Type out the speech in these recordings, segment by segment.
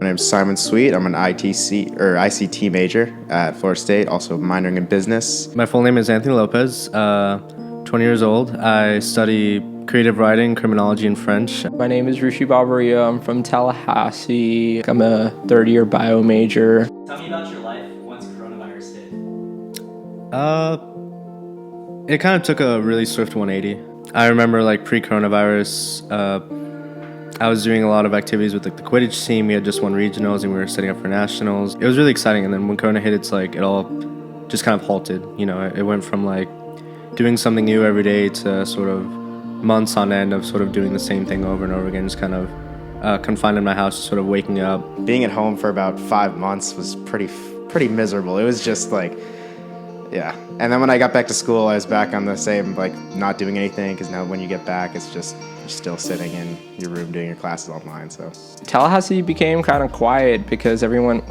My name's Simon Sweet. I'm an ICT major at Florida State, also minoring in business. My full name is Anthony Lopez, 20 years old. I study creative writing, criminology, and French. My name is Rishi Barbaria. I'm from Tallahassee. I'm a third-year bio major. Tell me about your life once coronavirus hit. It kind of took a really swift 180. I remember pre-coronavirus, I was doing a lot of activities with the Quidditch team. We had just won regionals and we were setting up for nationals. It was really exciting. And then when Corona hit, it's it all just kind of halted. It went from doing something new every day to sort of months on end of sort of doing the same thing over and over again, just kind of confined in my house, sort of waking up. Being at home for about 5 months was pretty miserable. It was just yeah. And then when I got back to school, I was back on the same, not doing anything, because now when you get back, it's just you're still sitting in your room doing your classes online. So Tallahassee became kind of quiet because everyone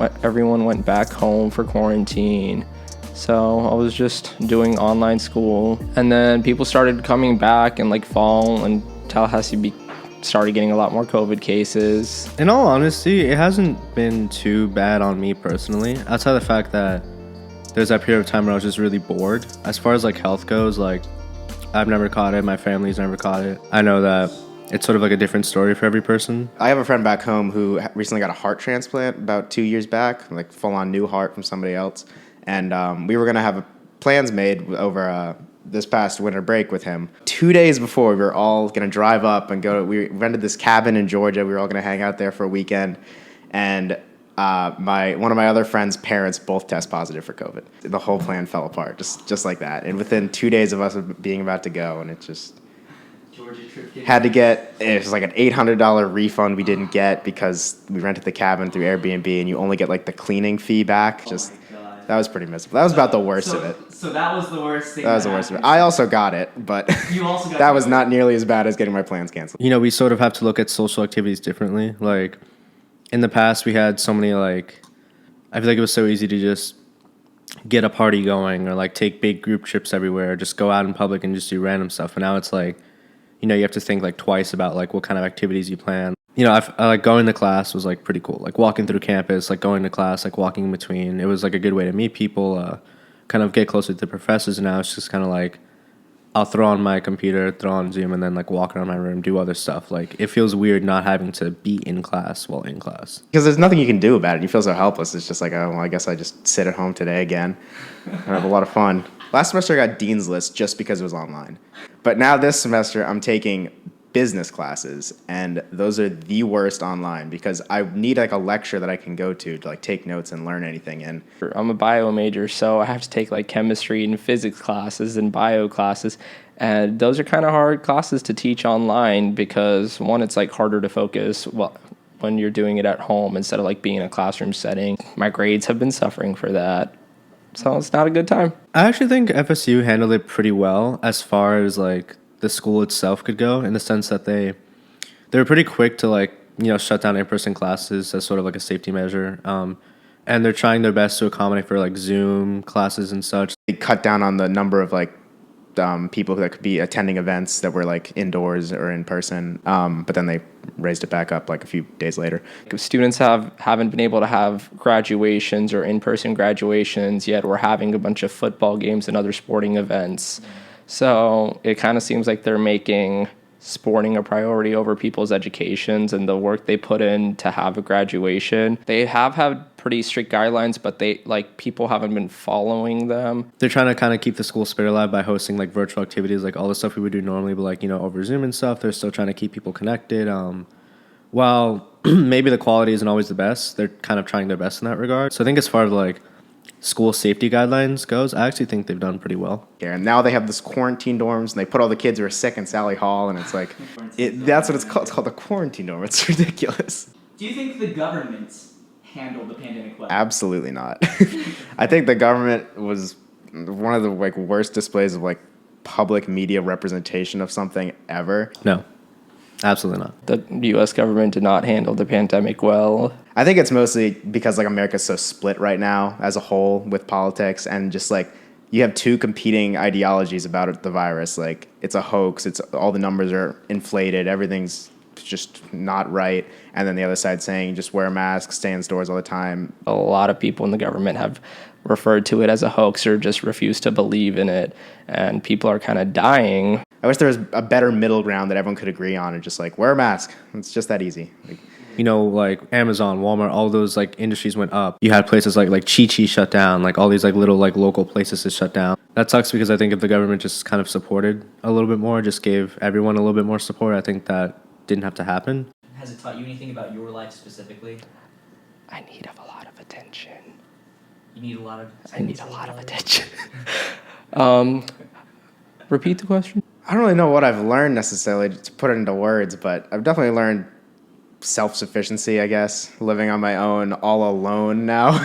went back home for quarantine. So I was just doing online school, and then people started coming back in fall, and Tallahassee started getting a lot more COVID cases. In all honesty, it hasn't been too bad on me personally, outside the fact that there's that period of time where I was just really bored. As far as health goes, I've never caught it, my family's never caught it. I know that it's sort of a different story for every person. I have a friend back home who recently got a heart transplant about 2 years back, full-on new heart from somebody else. And we were going to have plans made over this past winter break with him. 2 days before, we were all going to drive up and we rented this cabin in Georgia. We were all going to hang out there for a weekend. And one of my other friend's parents both test positive for COVID. The whole plan fell apart, just like that. And within 2 days of us being about to go, and it just Georgia trip had to get, it was an $800 refund we didn't get because we rented the cabin through Airbnb, and you only get the cleaning fee back. That was pretty miserable. That was about the worst of it. So that was the worst thing. That was the worst of it. I also got it, but You also got that was not nearly as bad as getting my plans canceled. We sort of have to look at social activities differently. In the past, we had so many, I feel it was so easy to just get a party going or, take big group trips everywhere, just go out in public and just do random stuff. But now it's you have to think, twice about, what kind of activities you plan. I going to class was, pretty cool. Walking through campus, going to class, walking in between. It was, a good way to meet people, kind of get closer to the professors. And now it's just kind of I'll throw on my computer, throw on Zoom, and then walk around my room, do other stuff. It feels weird not having to be in class while in class. Because there's nothing you can do about it. You feel so helpless. It's just oh, well, I guess I just sit at home today again. I have a lot of fun. Last semester I got Dean's List just because it was online. But now this semester I'm taking business classes, and those are the worst online because I need a lecture that I can go to take notes and learn anything in. I'm a bio major, so I have to take chemistry and physics classes and bio classes, and those are kind of hard classes to teach online because one, it's harder to focus when you're doing it at home instead of being in a classroom setting. My grades have been suffering for that, so it's not a good time. I actually think FSU handled it pretty well as far as the school itself could go, in the sense that they were pretty quick to shut down in-person classes as sort of a safety measure, and they're trying their best to accommodate for Zoom classes and such. They cut down on the number of people that could be attending events that were indoors or in person, but then they raised it back up a few days later. Students haven't been able to have graduations or in-person graduations yet. We're having a bunch of football games and other sporting events. So it kind of seems like they're making sporting a priority over people's educations and the work they put in to have a graduation. They have had pretty strict guidelines, but people haven't been following them. They're trying to kind of keep the school spirit alive by hosting virtual activities, all the stuff we would do normally, but over Zoom and stuff. They're still trying to keep people connected. While maybe the quality isn't always the best, they're kind of trying their best in that regard. So I think as far as school safety guidelines goes, I actually think they've done pretty well. Yeah, and now they have this quarantine dorms, and they put all the kids who are sick in Sally Hall, and it's that's what it's called. It's called the quarantine dorm. It's ridiculous. Do you think the government handled the pandemic well? Absolutely not. I think the government was one of the worst displays of public media representation of something ever. No, absolutely not. The U.S. government did not handle the pandemic well. I think it's mostly because America's so split right now as a whole with politics, and just you have two competing ideologies about the virus. It's a hoax. It's all the numbers are inflated. Everything's just not right, and then the other side saying just wear a mask, stay in stores all the time. A lot of people in the government have referred to it as a hoax or just refused to believe in it, and people are kind of dying. I wish there was a better middle ground that everyone could agree on and just like wear a mask. It's just that easy. Like, You know, like Amazon, Walmart, all those like industries went up. You had places like Chi-Chi shut down, like all these like little like local places to shut down. That sucks because I think if the government just kind of supported a little bit more, just gave everyone a little bit more support, I think that didn't have to happen. Has it taught you anything about your life specifically? I need a lot of attention. You need a lot of. I need a lot of attention. Repeat the question. I don't really know what I've learned necessarily to put it into words, but I've definitely learned self-sufficiency, I guess, living on my own, all alone now.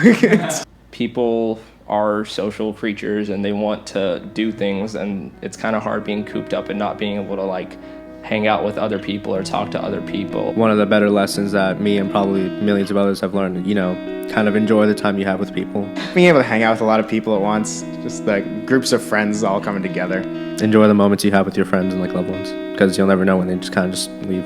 People are social creatures and they want to do things, and it's kind of hard being cooped up and not being able to like hang out with other people or talk to other people. One of the better lessons that me and probably millions of others have learned, you know, kind of enjoy the time you have with people. Being able to hang out with a lot of people at once, just like groups of friends all coming together. Enjoy the moments you have with your friends and like loved ones, because you'll never know when they just kind of just leave.